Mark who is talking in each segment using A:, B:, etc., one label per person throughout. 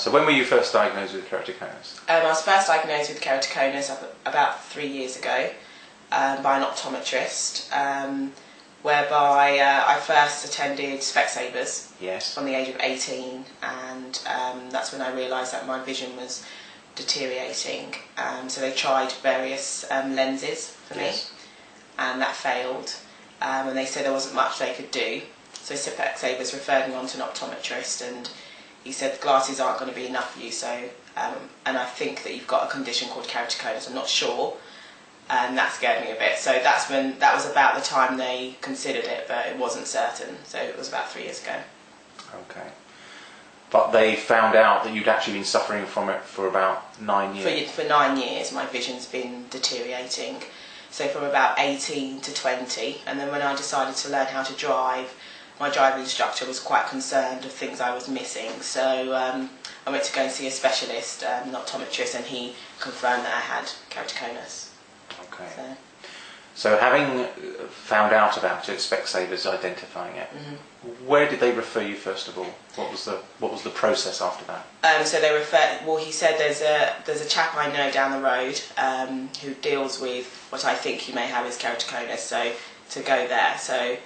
A: So when were you first diagnosed with keratoconus?
B: I was first diagnosed with keratoconus about 3 years ago by an optometrist, whereby I first attended Specsavers from the age of 18, and that's when I realised that my vision was deteriorating. So they tried various lenses for me, and that failed, and they said there wasn't much they could do. So Specsavers referred me on to an optometrist, and he said glasses aren't going to be enough for you, so and I think that you've got a condition called keratoconus. I'm not sure, and that scared me a bit. So that was about the time they considered it, but it wasn't certain. So it was about 3 years ago.
A: Okay. But they found out that you'd actually been suffering from it for about 9 years.
B: For 9 years, my vision's been deteriorating. So from about 18 to 20, and then when I decided to learn how to drive, my driving instructor was quite concerned of things I was missing. So I went to go and see a specialist, an optometrist, and he confirmed that I had keratoconus.
A: Okay. So having found out about it, Specsavers identifying it, where did they refer you first of all? What was the process after that?
B: So they referred. Well, he said there's a chap I know down the road who deals with what I think you may have is keratoconus. So to go there. So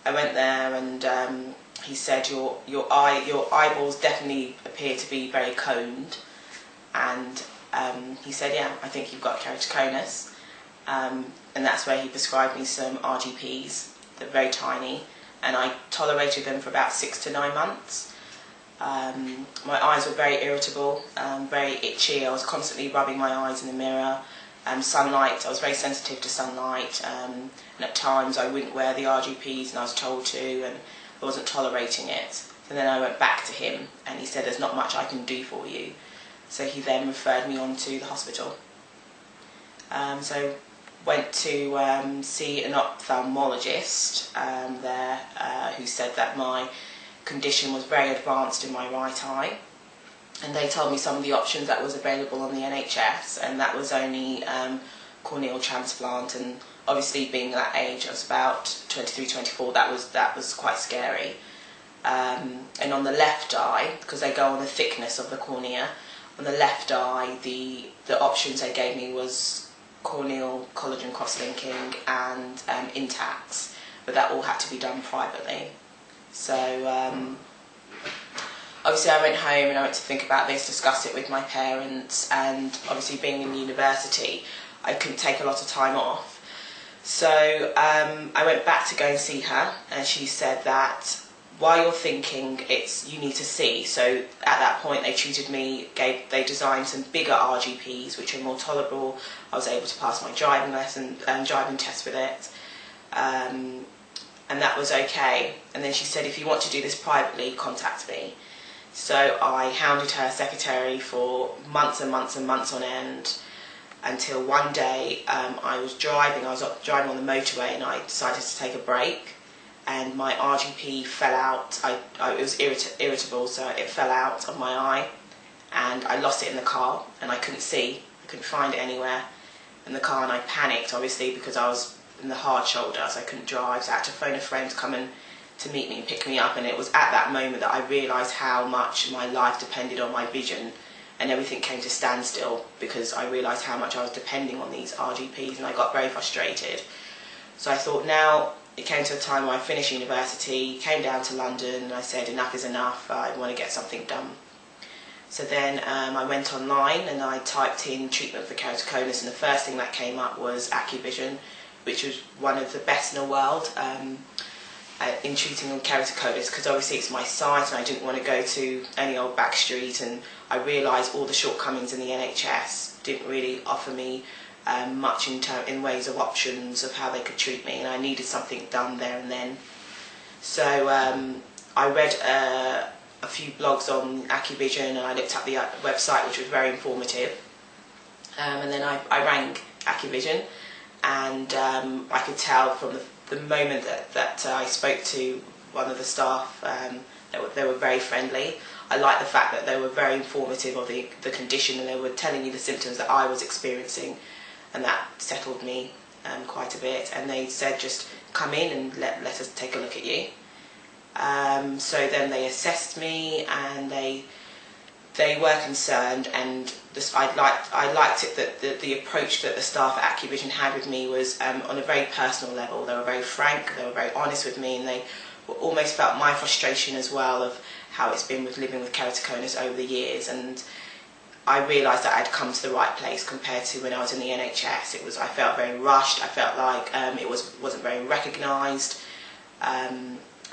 B: I went there, and he said your eyeballs definitely appear to be very coned, and he said, yeah, I think you've got keratoconus. And that's where he prescribed me some RGPs. They're very tiny, and I tolerated them for about 6 to 9 months. My eyes were very irritable, very itchy. I was constantly rubbing my eyes in the mirror. Sunlight, I was very sensitive to sunlight, and at times I wouldn't wear the RGPs, and I was told to, and I wasn't tolerating it. And then I went back to him, and he said, there's not much I can do for you. So he then referred me on to the hospital. So went to see an ophthalmologist there, who said that my condition was very advanced in my right eye, and they told me some of the options that was available on the NHS, and that was only corneal transplant. And obviously, being that age, I was about 23, 24. That was quite scary. And on the left eye, because they go on the thickness of the cornea, on the left eye, the options they gave me was corneal collagen cross-linking and Intacs, but that all had to be done privately. So obviously I went home and I went to think about this, discuss it with my parents, and obviously being in university I couldn't take a lot of time off. So I went back to go and see her, and she said that while you're thinking, you need to see. So at that point they treated me, they designed some bigger RGPs which are more tolerable. I was able to pass my driving lesson and driving test with it, and that was okay. And then she said, if you want to do this privately, contact me. So I hounded her secretary for months and months and months on end, until one day I was driving on the motorway, and I decided to take a break, and my RGP fell out. It was irritable, so it fell out of my eye, and I lost it in the car, and I couldn't see. I couldn't find it anywhere in the car, and I panicked, obviously, because I was in the hard shoulder, so I couldn't drive. So I had to phone a friend to come to meet me and pick me up, and it was at that moment that I realised how much my life depended on my vision, and everything came to standstill because I realised how much I was depending on these RGPs, and I got very frustrated. So I thought, now it came to a time where I finished university, came down to London, and I said enough is enough, I want to get something done. So then I went online and I typed in treatment for keratoconus, and the first thing that came up was Accuvision, which was one of the best in the world in treating on keratoconus, because obviously it's my sight and I didn't want to go to any old back street, and I realised all the shortcomings in the NHS didn't really offer me much in ways of options of how they could treat me, and I needed something done there and then. So I read a few blogs on Accuvision, and I looked up the website, which was very informative, and then I rang Accuvision, and I could tell from the moment that I spoke to one of the staff, they were very friendly. I liked the fact that they were very informative of the condition, and they were telling me the symptoms that I was experiencing, and that settled me quite a bit. And they said, just come in and let us take a look at you. So then they assessed me, and they they were concerned, and I liked it that the approach that the staff at Accuvision had with me was on a very personal level. They were very frank, they were very honest with me, and they almost felt my frustration as well of how it's been with living with keratoconus over the years. And I realised that I'd come to the right place compared to when I was in the NHS. I felt very rushed. I felt like it wasn't very recognised.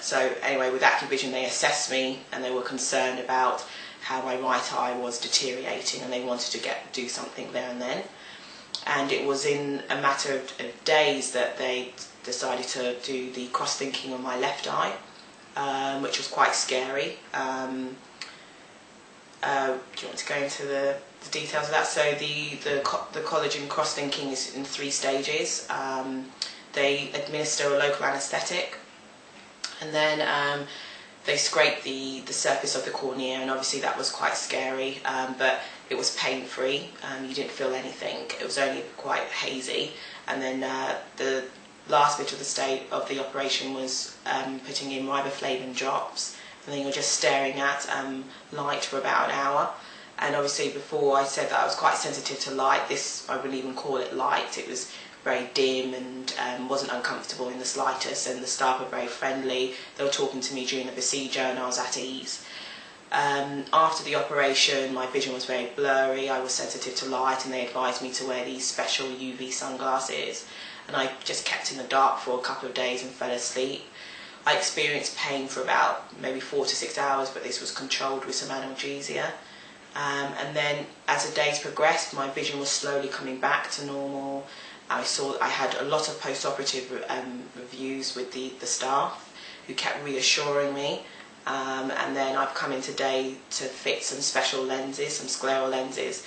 B: So anyway, with Accuvision, they assessed me and they were concerned about how my right eye was deteriorating, and they wanted to do something there and then. And it was in a matter of days that they decided to do the cross-linking on my left eye, which was quite scary. Do you want to go into the details of that? So the collagen cross-linking is in 3 stages. They administer a local anaesthetic, and then they scrape the surface of the cornea, and obviously that was quite scary, but it was pain-free. You didn't feel anything. It was only quite hazy. And then the last bit of the operation was putting in riboflavin drops, and then you're just staring at light for about an hour. And obviously before I said that I was quite sensitive to light. This, I wouldn't even call it light. It was very dim and wasn't uncomfortable in the slightest, and the staff were very friendly. They were talking to me during the procedure and I was at ease. After the operation, my vision was very blurry. I was sensitive to light, and they advised me to wear these special UV sunglasses, and I just kept in the dark for a couple of days and fell asleep. I experienced pain for about maybe 4 to 6 hours, but this was controlled with some analgesia. And then as the days progressed, my vision was slowly coming back to normal. I had a lot of post-operative reviews with the staff, who kept reassuring me. And then I've come in today to fit some special lenses, some scleral lenses.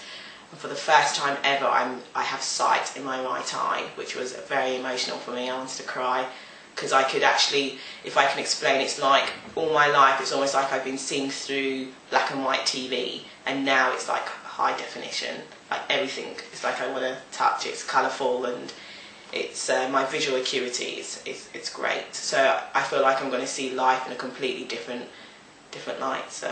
B: And for the first time ever, I have sight in my right eye, which was very emotional for me. I wanted to cry, because I could actually, if I can explain, it's like all my life, it's almost like I've been seeing through black and white TV, and now it's like high definition. Like everything, it's like I want to touch. It's colourful, and it's my visual acuity it's great. So I feel like I'm going to see life in a completely different light. So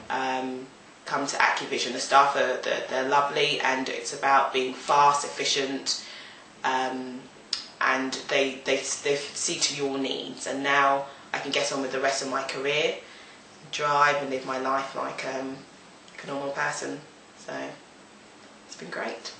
B: come to Accuvision. The staff they're lovely, and it's about being fast, efficient, and they see to your needs. And now I can get on with the rest of my career, drive and live my life like a normal person. So it's been great.